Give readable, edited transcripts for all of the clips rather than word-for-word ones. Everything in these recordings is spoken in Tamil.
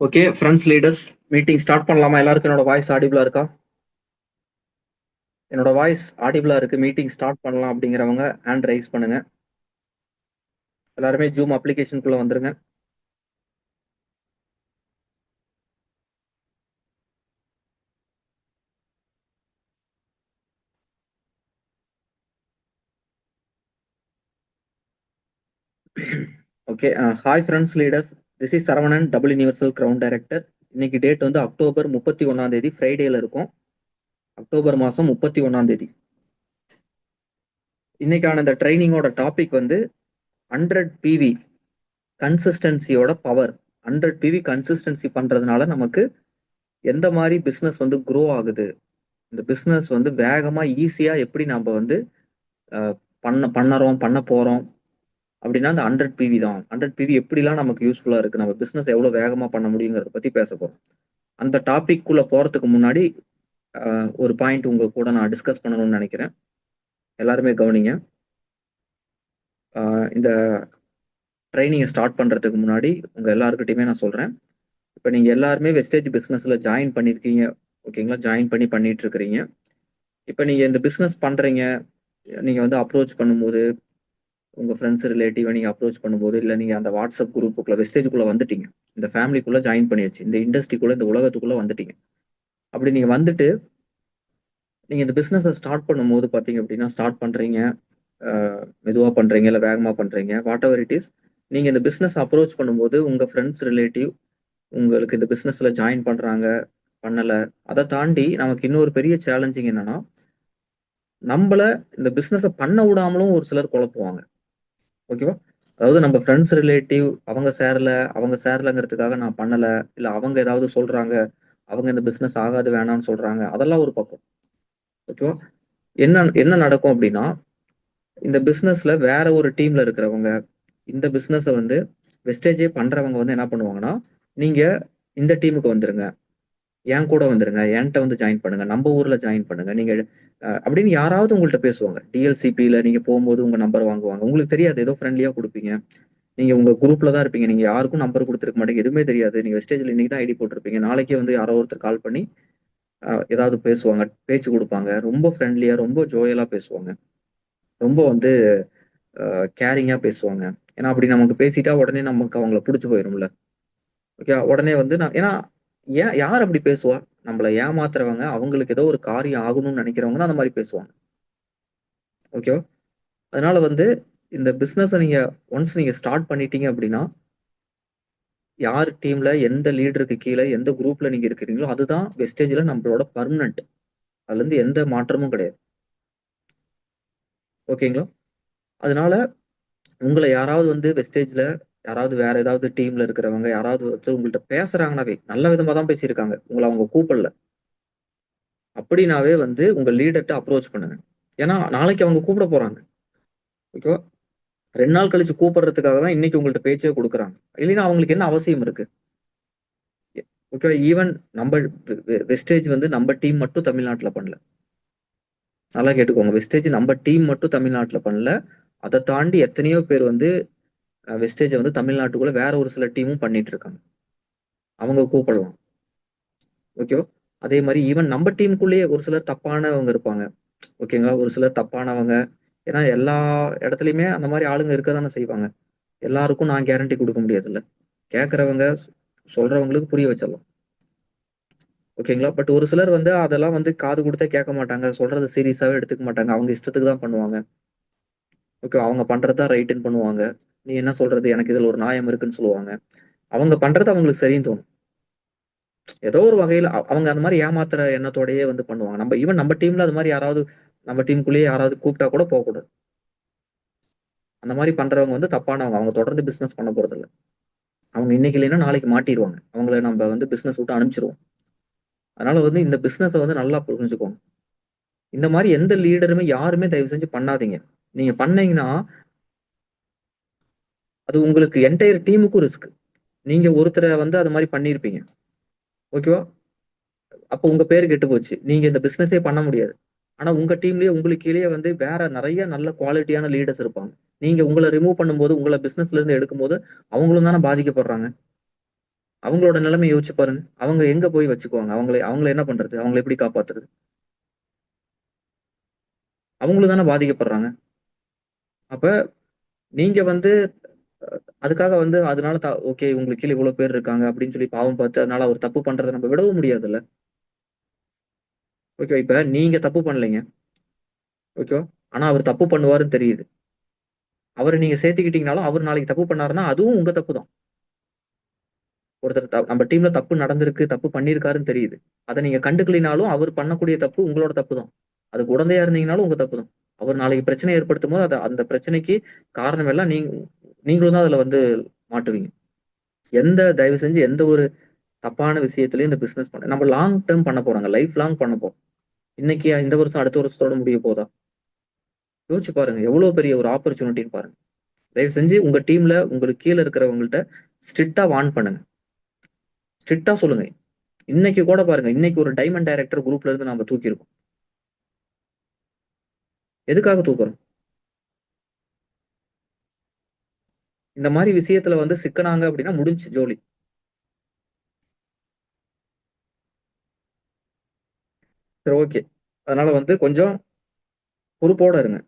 Okay friends leaders meeting start பண்ணலாமா? எல்லாருக்கும் என்னோட வாய்ஸ் ஆடிபிளா இருக்கா? என்னோட வாய்ஸ் ஆடிபிளா இருக்கு. மீட்டிங் ஸ்டார்ட் பண்ணலாம் அப்படிங்கிறவங்க ஹேண்ட் ரைஸ் பண்ணுங்க. எல்லாருமே ஜூம் அப்ளிகேஷனுக்குள்ள வந்துருங்க. Okay, hi friends leaders, this is Saravanan, double universal crown director. இன்னைக்கு டேட் வந்து அக்டோபர் 31 ஃப்ரைடேல இருக்கும். அக்டோபர் மாதம் 31. இன்னைக்கான இந்த ட்ரைனிங்கோட டாபிக் வந்து 100 பிவி கன்சிஸ்டன்சியோட பவர். 100 பிவி கன்சிஸ்டன்சி பண்றதுனால நமக்கு எந்த மாதிரி பிஸ்னஸ் வந்து க்ரோ ஆகுது, இந்த பிஸ்னஸ் வந்து வேகமா ஈஸியா எப்படி நம்ம வந்து அஹ், பண்ண போறோம் அப்படின்னா அந்த 100 பிவி தான். 100 பிவி எப்படிலாம் நமக்கு யூஸ்ஃபுல்லா இருக்கு, நம்ம பிசினஸ் எவ்வளவு வேகமா பண்ண முடியுங்கிறத பத்தி பேச போறோம். அந்த டாபிக் குள்ள போறதுக்கு முன்னாடி ஒரு பாயிண்ட் உங்க கூட நான் டிஸ்கஸ் பண்ணணும்னு நினைக்கிறேன். எல்லாருமே கவனிங்க. இந்த ட்ரைனிங்கை ஸ்டார்ட் பண்றதுக்கு முன்னாடி உங்க எல்லாருக்கிட்டையுமே நான் சொல்றேன், இப்போ நீங்க எல்லாருமே வெஸ்டேஜ் பிசினஸ்ல ஜாயின் பண்ணிருக்கீங்க. ஓகேங்களா? ஜாயின் பண்ணிட்டு இருக்கிறீங்க. இப்போ நீங்க இந்த பிசினஸ் பண்றீங்க, நீங்க வந்து அப்ரோச் பண்ணும்போது உங்க ஃப்ரெண்ட்ஸ் ரிலேட்டிவ் நீங்க அப்ரோச் பண்ணும்போது, இல்ல நீங்க அந்த வாட்ஸ்அப் குரூப்புக்குள்ள வெஸ்டேஜுக்குள்ள வந்துட்டீங்க, இந்த ஃபேமிலிக்குள்ள ஜாயின் பண்ணியாச்சு, இந்த இண்டஸ்ட்ரிக்குள்ள இந்த உலகத்துக்குள்ள வந்துட்டீங்க. அப்படி நீங்க வந்துட்டு நீங்க இந்த பிசினஸை ஸ்டார்ட் பண்ணும்போது பாத்தீங்க அப்படின்னா, ஸ்டார்ட் பண்றீங்க, மெதுவா பண்றீங்க இல்ல வேகமா பண்றீங்க, வாட் எவர் இட் இஸ், நீங்க இந்த பிசினஸ் அப்ரோச் பண்ணும்போது உங்க ஃப்ரெண்ட்ஸ் ரிலேட்டிவ் உங்களுக்கு இந்த பிசினஸ்ல ஜாயின் பண்றாங்க, பண்ணல. அதை தாண்டி நமக்கு இன்னொரு பெரிய சேலஞ்சிங் என்னன்னா, நம்மள இந்த பிசினஸை பண்ண விடாமலும் ஒரு சிலர் குழப்புவாங்க. ஓகேவா? அதாவது நம்ம ஃப்ரெண்ட்ஸ் ரிலேட்டிவ் அவங்க சேரலங்கிறதுக்காக நான் பண்ணல, இல்ல அவங்க ஏதாவது சொல்றாங்க, அவங்க இந்த பிசினஸ் ஆகாது வேணாம்னு சொல்றாங்க, அதெல்லாம் ஒரு பக்கம். ஓகேவா? என்ன என்ன நடக்கும் அப்படின்னா, இந்த பிசினஸ்ல வேற ஒரு டீம்ல இருக்கிறவங்க இந்த பிசினஸை வந்து வெஸ்டேஜே பண்றவங்க வந்து என்ன பண்ணுவாங்கன்னா, நீங்க இந்த டீமுக்கு வந்துருங்க, என் கூட வந்துருங்க, என்கிட்ட வந்து ஜாயின் பண்ணுங்க, நம்ம ஊர்ல ஜாயின் பண்ணுங்க, நீங்க அப்படின்னு யாராவது உங்கள்ட்ட பேசுவாங்க. டிஎல்சிபியில நீங்க போகும்போது உங்க நம்பர் வாங்குவாங்க. உங்களுக்கு தெரியாது, ஏதோ ஃப்ரெண்ட்லியா கொடுப்பீங்க. நீங்க உங்க குரூப்ல தான் இருப்பீங்க. நீங்க யாருக்கும் நம்பர் கொடுத்துருக்க மாட்டீங்க. எதுவுமே தெரியாது. நீங்க வெஸ்டேஜ்ல இன்னைக்கு தான் ஐடி போட்டிருப்பீங்க. நாளைக்கே வந்து யாரோ ஒருத்தர் கால் பண்ணி ஏதாவது பேசுவாங்க, பேச்சு கொடுப்பாங்க. ரொம்ப ஃப்ரெண்ட்லியா, ரொம்ப ஜோயலா பேசுவாங்க. ரொம்ப வந்து கேரிங்கா பேசுவாங்க. ஏன்னா அப்படி நமக்கு பேசிட்டா உடனே நமக்கு அவங்கள பிடிச்சு போயிரும்ல. ஓகே, உடனே வந்து நான் ஏன்னா ஏன் யார் அப்படி பேசுவா? நம்மள ஏமாத்துறவங்க, அவங்களுக்கு ஏதோ ஒரு காரியம் ஆகணும்னு நினைக்கிறவங்க தான் அந்த மாதிரி பேசுவாங்க. ஓகேவா? அதனால வந்து இந்த பிசினஸ் நீங்க ஒன்ஸ் நீங்க ஸ்டார்ட் பண்ணிட்டீங்க அப்படின்னா, யார் டீம்ல எந்த லீடருக்கு கீழே எந்த குரூப்ல நீங்க இருக்கிறீங்களோ அதுதான் வெஸ்டேஜ்ல நம்மளோட பர்மனன்ட். அதுல இருந்து எந்த மாற்றமும் கிடையாது. ஓகேங்களா? அதனால உங்களை யாராவது வந்து வெஸ்டேஜ்ல யாராவது வேற ஏதாவது டீம்ல இருக்கிறவங்க யாராவது வந்து உங்கள்ட்ட பேசுறாங்கனாவே நல்ல விதமா தான் பேசியிருக்காங்க, உங்களை அவங்க கூப்பிடல அப்படின்னாவே வந்து உங்க லீடர்ட்ட அப்ரோச் பண்ணுங்க. ஏன்னா நாளைக்கு அவங்க கூப்பிட போறாங்க. ஓகேவா? 2 நாள் கழிச்சு கூப்பிடுறதுக்காக தான் இன்னைக்கு உங்கள்ட்ட பேச்சே கொடுக்குறாங்க. இல்லைன்னா அவங்களுக்கு என்ன அவசியம் இருக்கு? ஓகே, ஈவன் நம்ம வெஸ்டேஜ் வந்து நம்ம டீம் மட்டும் தமிழ்நாட்டுல பண்ணல. நல்லா கேட்டுக்கோங்க. வெஸ்டேஜ் நம்ம டீம் மட்டும் தமிழ்நாட்டுல பண்ணல. அதை தாண்டி எத்தனையோ பேர் வந்து வெஸ்டேஜ் வந்து தமிழ்நாட்டுக்குள்ள வேற ஒரு சில டீமும் பண்ணிட்டு இருக்காங்க. அவங்க கூப்பிடலாம். ஓகேவா? அதே மாதிரி ஈவன் நம்ம டீமுக்குள்ளேயே ஒரு சிலர் தப்பானவங்க இருப்பாங்க. ஓகேங்களா? ஒரு சிலர் தப்பானவங்க. ஏன்னா எல்லா இடத்துலயுமே அந்த மாதிரி ஆளுங்க இருக்க தானே செய்வாங்க. எல்லாருக்கும் நான் கேரண்டி கொடுக்க முடியாதுல்ல. கேட்கறவங்க சொல்றவங்களுக்கு புரிய வச்சிடலாம். ஓகேங்களா? பட் ஒரு சிலர் வந்து அதெல்லாம் வந்து காது கொடுத்தே கேட்க மாட்டாங்க. சொல்றது சீரியஸாவே எடுத்துக்க மாட்டாங்க. அவங்க இஷ்டத்துக்கு தான் பண்ணுவாங்க. ஓகே, அவங்க பண்றது தான் ரைட்டுன்னு பண்ணுவாங்க. நீ என்ன சொல்றது? எனக்கு இதுல ஒரு நியாயம் இருக்குன்னு சொல்லுவாங்க. அவங்க பண்றது அவங்களுக்கு சரின்னு தோணும். ஏதோ ஒரு வகையில அவங்க அந்த மாதிரி ஏமாத்துற எண்ணத்தோடயே வந்து பண்ணுவாங்க. நம்ம ஈவன் நம்ம டீம்ல அது மாதிரி யாராவது நம்ம டீமுக்குள்ளேயே யாராவது கூப்பிட்டா கூட போகக்கூடாது. அந்த மாதிரி பண்றவங்க வந்து தப்பானவங்க. அவங்க தொடர்ந்து பிசினஸ் பண்ண போறதில்ல. அவங்க இன்னைக்கு இல்லைன்னா நாளைக்கு மாட்டிருவாங்க. அவங்கள நம்ம வந்து பிசினஸ் விட்டு அனுப்பிச்சிருவோம். அதனால வந்து இந்த பிசினஸ வந்து நல்லா புரிஞ்சுக்கோங்க. இந்த மாதிரி எந்த லீடருமே யாருமே தயவு செஞ்சு பண்ணாதீங்க. நீங்க பண்ணீங்கன்னா அது உங்களுக்கு என்டையர் டீமுக்கும் ரிஸ்க். நீங்க ஒருத்தரை வந்து அது மாதிரி பண்ணியிருப்பீங்க. ஓகேவா? அப்போ உங்க பேரு கெட்டு போச்சு. நீங்க இந்த பிசினஸே பண்ண முடியாது. ஆனா உங்க டீம்லயே உங்களுக்கு கீழயே வந்து வேற நிறைய நல்ல குவாலிட்டியான லீடர்ஸ் இருப்பாங்க. நீங்க உங்கள ரிமூவ் பண்ணும்போது, உங்கள பிசினஸ்ல இருந்து எடுக்கும்போது அவங்களும் தானே பாதிக்கப்படுறாங்க. அவங்களோட நிலைமை யோசிச்சு பாருங்க. அவங்க எங்க போய் வச்சுக்குவாங்க? அவங்கள என்ன பண்றது? அவங்கள எப்படி காப்பாத்துறது? அவங்களும் தானே பாதிக்கப்படுறாங்க. அப்ப நீங்க வந்து அதுக்காக வந்து அதனால ஓகே உங்களுக்கு கீழ இவ்வளவு பேர் இருக்காங்க அப்படின்னு சொல்லி பாவம் பார்த்து அதனால அவர் தப்பு பண்றத நம்ம விடவும் முடியாதுல்ல. ஓகே. இப்ப நீங்க தப்பு பண்ணலைங்க. ஓகேவா? ஆனா அவர் தப்பு பண்ணுவாருன்னு தெரியுது. அவர நீங்க சேர்த்துக்கிட்டீங்கனாலும், அவர் நாளைக்கு தப்பு பண்ணாருன்னா, அதுவும் உங்க தப்பு தான். ஒருத்தர் நம்ம டீம்ல தப்பு நடந்திருக்கு, தப்பு பண்ணியிருக்காருன்னு தெரியுது. அத நீங்க கண்டுக்கலினாலும், அவர் பண்ணக்கூடிய தப்பு உங்களோட தப்பு தான். அதுக்கு உடந்தையா இருந்தீங்கனாலும் உங்க தப்பு தான். அவர் நாளைக்கு பிரச்சனை ஏற்படுத்தும்போது, அந்த பிரச்சனைக்கு காரணம் எல்லாம் நீங்களும் தான் அதுல வந்து மாட்டுவீங்க. தயவு செஞ்சு எந்த ஒரு தப்பான விஷயத்திலயும் இந்த பிசினஸ் நம்ம லாங் டெர்ம் பண்ண போறோங்க. லைஃப் லாங் பண்ண போறோம். இன்னைக்கு இந்த வருஷம் அடுத்த வருஷத்தோட முடிய போதா? யோசிச்சு பாருங்க. எவ்வளவு பெரிய ஒரு ஆப்பர்ச்சுனிட்டின்னு பாருங்க. தயவு செஞ்சு உங்க டீம்ல உங்களுக்கு கீழ இருக்கிறவங்கள்ட்ட ஸ்ட்ரிக்ட்டா வார்ன் பண்ணுங்க. ஸ்ட்ரிக்ட்டா சொல்லுங்க. இன்னைக்கு கூட பாருங்க. இன்னைக்கு ஒரு டைமண்ட் டைரக்டர் குரூப்ல இருந்து நாம தூக்கியிருக்கோம். எதுக்காக தூக்குறோம்? இந்த மாரி விஷயத்துல வந்து சிக்குனாங்க அப்படின்னா முடிஞ்சுச்சு ஜோலி. சரி ஓகே. அதனால வந்து கொஞ்சம் பொறுப்போட இருங்க.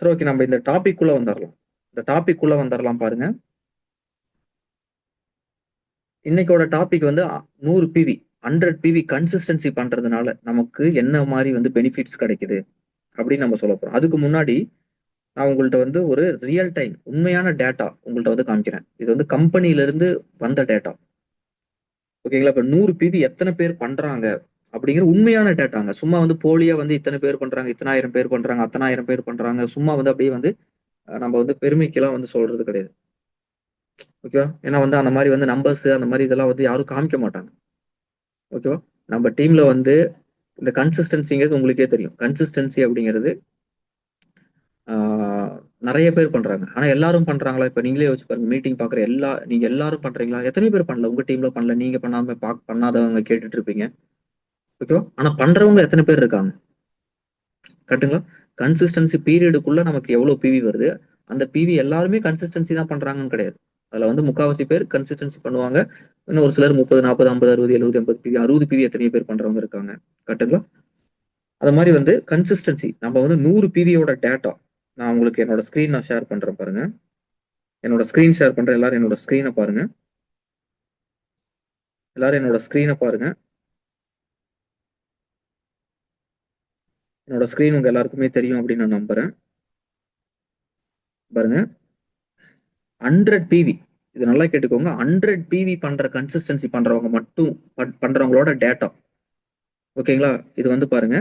சரி ஓகே. நம்ம இந்த டாபிக் குள்ள வந்துரலாம். இந்த டாபிக் குள்ள வந்துரலாம் பாருங்க. இன்னைக்கோட டாபிக் வந்து 100 பிவி 100 பிவி கன்சிஸ்டன்சி பண்றதுனால நமக்கு என்ன மாரி வந்து பெனிஃபிட்ஸ் கிடைக்குது அப்படின்னு நம்ம சொல்லப் போறோம். அதுக்கு முன்னாடி நான் உங்கள்ட்ட வந்து ஒரு ரியல் டைம் உண்மையான டேட்டா உங்கள்ட்ட வந்து காமிக்கிறேன். இது வந்து கம்பெனில இருந்து வந்த டேட்டா. ஓகேங்களா? இப்ப 100 பிவி எத்தன பேர் பண்றாங்க அப்படிங்கிற உண்மையான டேட்டாங்க. சும்மா வந்து போலியா வந்து இத்தன பேர் பண்றாங்க, இத்தன ஆயிரம் பேர் பண்றாங்க, அத்தன ஆயிரம் பேர் பண்றாங்க. சும்மா வந்து அப்படியே வந்து நம்ம வந்து பெருமைக்கெல்லாம் வந்து சொல்றது கிடையாது. ஓகேவா? ஏன்னா வந்து அந்த மாரி வந்து நம்பர்ஸ் அந்த மாரி இதெல்லாம் வந்து யாரும் காமிக்க மாட்டாங்க. ஓகேவா? நம்ம டீம்ல வந்து இந்த கன்சிஸ்டன்சிங்கிறது உங்களுக்கே தெரியும். கன்சிஸ்டன்சி அப்படிங்கிறது ஆ நெறைய பேர் பண்றாங்க. ஆனா எல்லாரும் பண்றாங்களா? இப்ப நீங்களே யோசிச்சு பாருங்க. மீட்டிங் பார்க்குற நீங்க எல்லாரும் பண்றீங்களா? எத்தன பேர் பண்ணல? உங்க டீம்ல பண்ணல. நீங்க பண்ணாம பண்ணாதவங்க கேட்டுட்டு இருப்பீங்க. ஓகேவா? ஆனா பண்றவங்க எத்தன பேர் இருக்காங்க? கரெக்ட்டுங்களா? கன்சிஸ்டன்சி பீரியடுக்குள்ள நமக்கு எவ்வளவு பிவி வருது? அந்த பிவி எல்லாருமே கன்சிஸ்டன்சி தான் பண்றாங்கன்னு கிடையாது. அதுல வந்து 3/4 பேர் கன்சிஸ்டன்சி பண்ணுவாங்க. இன்னும் ஒரு சிலர் 30, 40, 50, 60, 70, 80 பிவி 60 பிவி எத்தனையோ பேர் பண்றவங்க இருக்காங்க. கரெக்ட்டுங்களா? அது மாரி வந்து கன்சிஸ்டன்சி நம்ம வந்து 100 பிவியோட டேட்டா நான் உங்களுக்கு என்னோட ஸ்கிரீன் நான் ஷேர் பண்றேன் பாருங்க. என்னோட ஸ்கிரீன் ஷேர் பண்றேன். எல்லாரும் என்னோட ஸ்கிரீன பாருங்க. எல்லாரும் என்னோட ஸ்கிரீன பாருங்க. என்னோட ஸ்கிரீன் உங்க எல்லாருக்குமே தெரியும் அப்படின்னு நான் நம்புறேன். பாருங்க. 100 பிவி இது நல்லா கேட்டுக்கோங்க. 100 பிவி பண்ற கன்சிஸ்டன்சி பண்றவங்க மட்டும் பண்றவங்களோட டேட்டா. ஓகேங்களா? இது வந்து பாருங்க.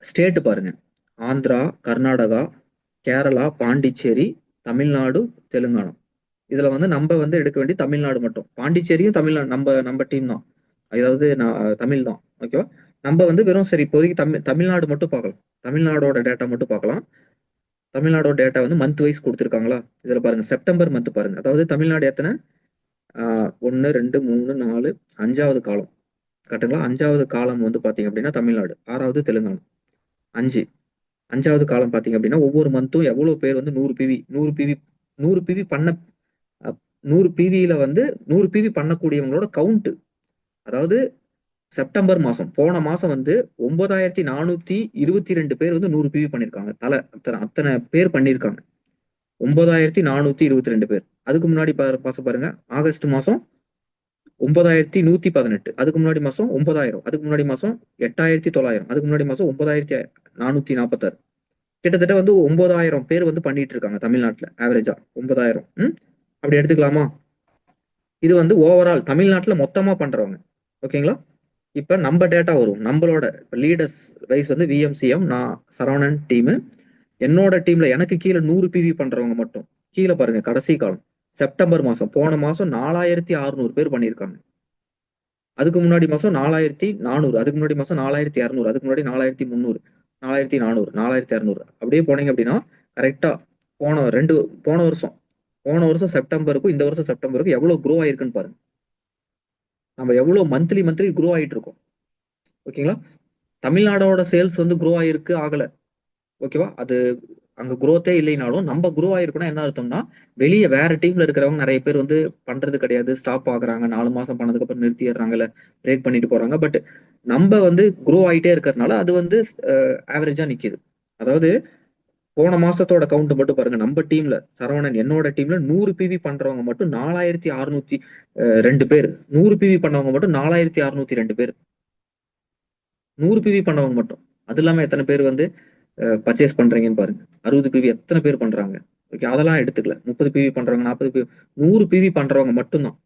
ஸ்டேட் பாருங்க. ஆந்திரா, கர்நாடகா, கேரளா, பாண்டிச்சேரி, தமிழ்நாடு, தெலுங்கானா. இதுல வந்து நம்ம வந்து எடுக்க வேண்டிய தமிழ்நாடு மட்டும். பாண்டிச்சேரியும் தமிழ்நாடு நம்ம நம்ம டீம் தான். அதாவது நான் தமிழ் தான். ஓகேவா? நம்ம வந்து வெறும் சரி இப்போதைக்கு தமிழ்நாடு மட்டும் பார்க்கலாம். தமிழ்நாடோட டேட்டா மட்டும் பார்க்கலாம். தமிழ்நாடோட டேட்டா வந்து மந்த் வைஸ் குடுத்துருக்காங்களா? இதுல பாருங்க. செப்டம்பர் மந்த் பாருங்க. அதாவது தமிழ்நாடு எத்தன? 1, 2, 3, 4 5வது காலம். கரெக்ட்டுங்களா? 5வது காலம் வந்து பார்த்தீங்க அப்படின்னா தமிழ்நாடு. 6வது தெலுங்கானா. 5 5வது காலம் பார்த்தீங்க அப்படின்னா, ஒவ்வொரு மந்த்தும் எவ்வளோ பேர் வந்து 100 பிவி பண்ண அ 100 பிவியில வந்து 100 பிவி பண்ணக்கூடியவங்களோட கவுண்ட். அதாவது செப்டம்பர் மாசம். போன மாசம் வந்து 9422 பேர் வந்து 100 பிவி பண்ணியிருக்காங்க. அத்தன அத்தன பேர் பண்ணியிருக்காங்க. 9422 பேர். அதுக்கு முன்னாடி பாருங்க. ஆகஸ்ட் மாசம் 9118. அதுக்கு முன்னாடி மாசம் 9000. அதுக்கு முன்னாடி மாசம் 8900. அதுக்கு முன்னாடி மாசம் 9446. கிட்டத்தட்ட வந்து 9000 பேர் வந்து பண்ணிட்டு இருக்காங்க தமிழ்நாட்டுல. ஆவரேஜா 9000. அப்படி எடுத்துக்கலாமா? இது வந்து ஓவரால் தமிழ்நாட்டுல மொத்தமா பண்றவங்க. ஓகேங்களா? இப்ப நம்ம டேட்டா வரும். நம்மளோட லீடர்ஸ் வைஸ் வந்து விஎம்சிஎம், நான் சரவணன் டீமு. என்னோட டீம்ல எனக்கு கீழ 100 பிவி பண்றவங்க மட்டும். கீழ பாருங்க கடைசி காலம். செப்டம்பர் மாசம். போன மாசம் 4600 பேர் பண்ணியிருக்காங்க. அதுக்கு முன்னாடி மாசம் 4400. அதுக்கு முன்னாடி மாசம் 4200. அதுக்கு முன்னாடி 4300. 4400. 4200. அப்படியே போனீங்க அப்படின்னா கரெக்ட்டா போன 2 போன வருஷம். போன வருஷம் செப்டம்பருக்கும் இந்த வருஷம் செப்டம்பருக்கும் எவ்வளவு குரோ ஆயிருக்குன்னு பாருங்க. நம்ம எவ்வளவு மந்த்லி குரோ ஆயிட்டு இருக்கோம். ஓகேங்களா? தமிழ்நாடோட சேல்ஸ் வந்து குரோ ஆயிருக்கு ஆகல. ஓகேவா? அது அங்க குரோத்தே இல்லைனாலும் நம்ம குரோ ஆயிருக்கோம்னா என்ன அர்த்தம்னா, வெளிய வேற டீம்ல இருக்கிறவங்க நெறைய பேர் வந்து பண்றது கிடையாது. ஸ்டாப் ஆகுறாங்க. 4 மாசம் பண்ணதுக்கு அப்புறம் நிறுத்திர்றாங்க. இல்ல பிரேக் பண்ணிட்டு போறாங்க. பட் நம்ப வந்து குரோ ஆயிட்டே இருக்கறனால அது வந்து ஆவரேஜா நிக்குது. அதாவது போன மாசத்தோட கவுண்ட் மட்டும் பாருங்க. நம்ம டீம்ல சரவணன் என்னோட டீம்ல 100 பிவி பண்றவங்க மட்டும் 4602 பேர். 100 பிவி பண்ணவங்க மட்டும் 4602 பேர். 100 பிவி பண்ணவங்க மட்டும். அது இல்லாம எத்தன பேர் வந்து பர்ச்சேஸ் பண்றீங்கன்னு பாருங்க. 60 பிவி எத்தன பேர் பண்றாங்க? ஓகே அதெல்லாம் எடுத்துக்கல. 30 பிவி பண்றவங்க, 40 பிவி 100 பிவி பண்றவங்க மட்டும் தான்.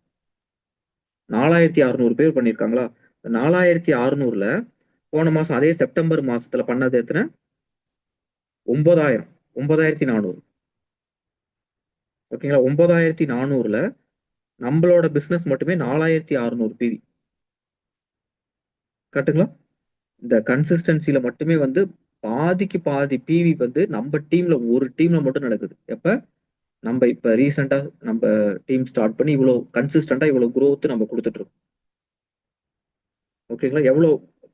4600 பேர் பண்ணியிருக்காங்களா? 4600ல போன மாசம் அதே செப்டம்பர் மாசத்துல பண்ணது எத்தன? 9000 9400 ஓகேங்களா? 9400ல நம்மளோட பிசினஸ் மட்டுமே 4600 பிவி. கரெக்ட்டுங்களா? இந்த கன்சிஸ்டன்சில மட்டுமே வந்து பாதிக்கு பாதி பிவி வந்து நம்ம டீம்ல ஒரு டீம்ல மட்டும் நடக்குது. எப்ப? நம்ம இப்ப ரீசென்ட்டா நம்ம டீம் ஸ்டார்ட் பண்ணி இவ்வளோ கன்சிஸ்டன்ட்டா இவ்வளோ குரோத் நம்ம குடுத்துட்டு இருக்கோம். ஓகேங்களா? எவ்வளோ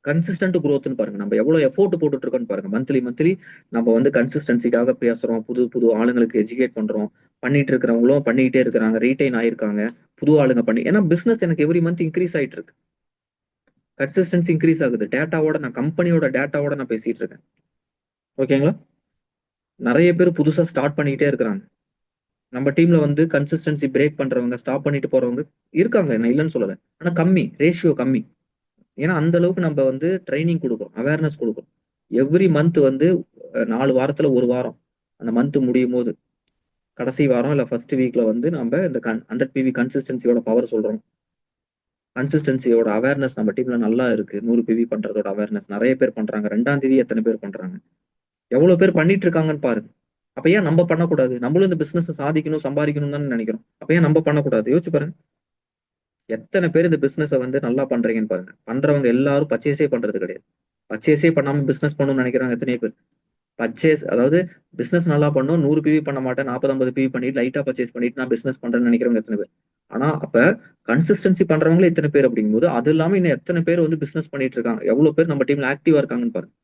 கன்சிஸ்டன்ட் குரோத்ன்னு பாருங்க. நம்ம எவ்வளோ எஃபோர்ட் போட்டுட்டு இருக்கோம்ன்னு பாருங்க. மந்த்லி நம்ம வந்து கன்சிஸ்டன்சிக்காக பேசுறோம். புது புது ஆளுங்களுக்கு எஜுகேட் பண்றோம். பண்ணிட்டு இருக்கிறவங்களும் பண்ணிட்டே இருக்கிறாங்க. ரீடெயின் ஆயிருக்காங்க. புது ஆளுங்க பண்ணி ஏன்னா பிசினஸ் எனக்கு எவ்ரி மந்த் இன்கிரீஸ் ஆயிட்டு இருக்கு. கன்சிஸ்டன்சி இன்கிரீஸ் ஆகுது. டேட்டாவோட நான் கம்பெனியோட டேட்டாவோட நான் பேசிட்டு இருக்கேன். ஓகேங்களா? நெறைய பேர் புதுசா ஸ்டார்ட் பண்ணிக்கிட்டே இருக்கிறாங்க. நம்ம டீம்ல வந்து கன்சிஸ்டன்சி பிரேக் பண்றவங்க, ஸ்டாப் பண்ணிட்டு போறவங்க இருக்காங்க. நான் இல்லன்னு சொல்லல. ஆனா கம்மி. ரேஷியோ கம்மி. ஏன்னா அந்த அளவுக்கு நம்ம வந்து ட்ரைனிங் குடுக்குறோம். அவேர்னஸ் குடுக்குறோம். எவ்ரி மந்த் வந்து 4 வாரத்துல 1 வாரம். அந்த மந்த் முடியும்போது, கடைசி வாரம் இல்ல ஃபர்ஸ்ட் வீக்ல வந்து நம்ப இந்த 100 பிவி கன்சிஸ்டன்சியோட பவர் சொல்றோம். கன்சிஸ்டன்சியோட அவேர்னஸ் நம்ம டீம்ல நல்லா இருக்கு. 100 பிவி பண்றதோட அவேர்னஸ் நெறைய பேர் பண்றாங்க. 2ஆம் தேதி எத்தன பேர் பண்றாங்க? எவ்வளோ பேர் பண்ணிட்டு இருக்காங்கன்னு பாருங்க. அப்ப ஏன் நம்ப பண்ணக்கூடாது? நம்மளும் இந்த பிசினஸ சாதிக்கணும், சம்பாரிக்கணும்னு தானே நெனைக்கிறோம். அப்ப ஏன் நம்ப பண்ணக்கூடாது? யோசிச்சு பாருங்க. எத்தன பேர் இந்த பிசினஸ வந்து நல்லா பண்றீங்கன்னு பாருங்க. பண்றவங்க எல்லாரும் பர்ச்சேஸே பண்றது கிடையாது. பர்ச்சேஸே பண்ணாம பிசினஸ் பண்ணணும்னு நெனைக்கிறவங்க எத்தனையோ பேர். பர்ச்சேஸ் அதாவது பிசினஸ் நல்லா பண்ணணும். 100 பிவி பண்ண மாட்டேன். 40, 50 பிவி பண்ணிட்டு லைட்டா பர்ச்சேஸ் பண்ணிட்டு நான் பிசினஸ் பண்றேன்னு நெனைக்கிறவங்க எத்தன பேர். ஆனா அப்ப கன்சிஸ்டன்சி பண்றவங்களே இத்தன பேர் அப்படிங்கும்போது, அது இல்லாம இன்னும் எத்தன பேர் வந்து பிசினஸ் பண்ணிட்டு இருக்காங்க. எவ்வளோ பேர் நம்ம டீம்ல ஆக்டிவா இருக்காங்கன்னு பாருங்க.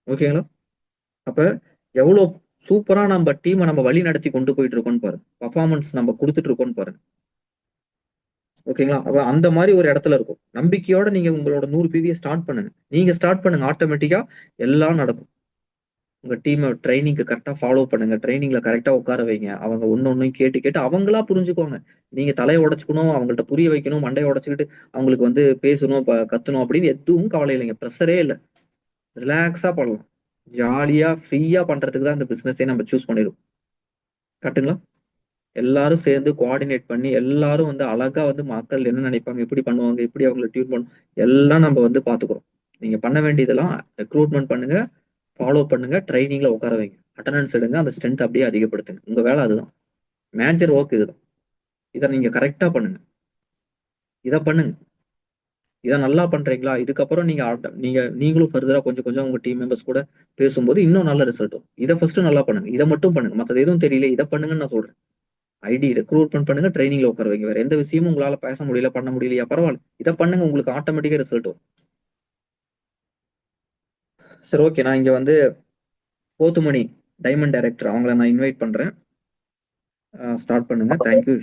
ஓகேங்களா? அப்ப எவ்வளோ சூப்பரா நம்ம டீம நம்ம வழி நடத்தி கொண்டு போயிட்டு இருக்கோம்ன்னு பாருங்க. பெர்ஃபார்மன்ஸ் நம்ம குடுத்துட்டு இருக்கோம்ன்னு பாருங்க. ஓகேங்களா? அப்ப அந்த மாரி ஒரு இடத்துல இருக்கும். நம்பிக்கையோட நீங்க உங்களோட 100 பிவிய ஸ்டார்ட் பண்ணுங்க. நீங்க ஸ்டார்ட் பண்ணுங்க. ஆட்டோமேட்டிக்கா எல்லாம் நடக்கும். உங்க டீம ட்ரெய்னிங்க்கு கரெக்ட்டா ஃபாலோ பண்ணுங்க. ட்ரெய்னிங்ல கரெக்ட்டா உட்கார வைங்க. அவங்க ஒண்ணொண்ணையும் கேட்டு, கேட்டு அவங்களா புரிஞ்சுக்குவாங்க. நீங்க தலைய உடைச்சுக்கணும், அவங்கள்ட்ட புரிய வைக்கணும், மண்டைய உடைச்சுக்கிட்டு அவங்களுக்கு வந்து பேசணும், கத்தணும் அப்படின்னு எதுவும் கவலை இல்லைங்க. பிரஷரே இல்ல. ரிலாக்ஸா பண்ணலாம். ஜாலியா, ஃப்ரீயா பண்றதுக்கு தான் இந்த பிசினஸே நம்ம சூஸ் பண்ணிருக்கோம். கரெக்ட்டுங்களா? எல்லாரும் சேர்ந்து கோஆர்டினேட் பண்ணி, எல்லாரும் வந்து அழகா வந்து மக்கள் என்ன நினைப்பாங்க, எப்படி பண்ணுவாங்க, எப்படி அவங்கள டியூன் பண்ணணும், எல்லாம் நம்ம வந்து பார்த்துக்குறோம். நீங்க பண்ண வேண்டியதெல்லாம் ரெக்ரூட்மென்ட் பண்ணுங்க, ஃபாலோ பண்ணுங்க, ட்ரெய்னிங்ல உட்கார வைங்க. அட்டெண்டன்ஸ் எடுங்க, அந்த ஸ்ட்ரென்த் அப்படியே அதிகப்படுத்துங்க. உங்க வேலை அதுதான். மேனேஜர் வொர்க் இதுதான். இத நீங்க கரெக்ட்டா பண்ணுங்க. இத பண்ணுங்க. இத நல்லா பண்றீங்களா? இதுக்கப்புறம் நீங்க நீங்களும் ஃபர்தரா கொஞ்சம் கொஞ்சம் உங்க டீம் மெம்பர்ஸ் கூட பேசும்போது இன்னும் நல்ல ரிசல்ட் வரும். இத ஃபர்ஸ்ட் நல்லா பண்ணுங்க. இத மட்டும் பண்ணுங்க. மத்தது எதுவும் தெரியல. இத பண்ணுங்கன்னு நான் சொல்றேன். ஐடி ரெக்ரூட்மென்ட் பண்ணுங்க, ட்ரெய்னிங்ல உட்கார வைங்க. வேற எந்த விஷயமும் உங்களால பேச முடியல, பண்ண முடியலையா? பரவால்ல. இத பண்ணுங்க. உங்களுக்கு ஆட்டோமேட்டிக்கா ரிசல்ட் வரும். சரி ஓகே. நான் இங்க வந்து போத்துமணி டைமண்ட் டைரக்டர் அவங்கள நான் இன்வைட் பண்றேன். ஸ்டார்ட் பண்ணுங்க. Thank you.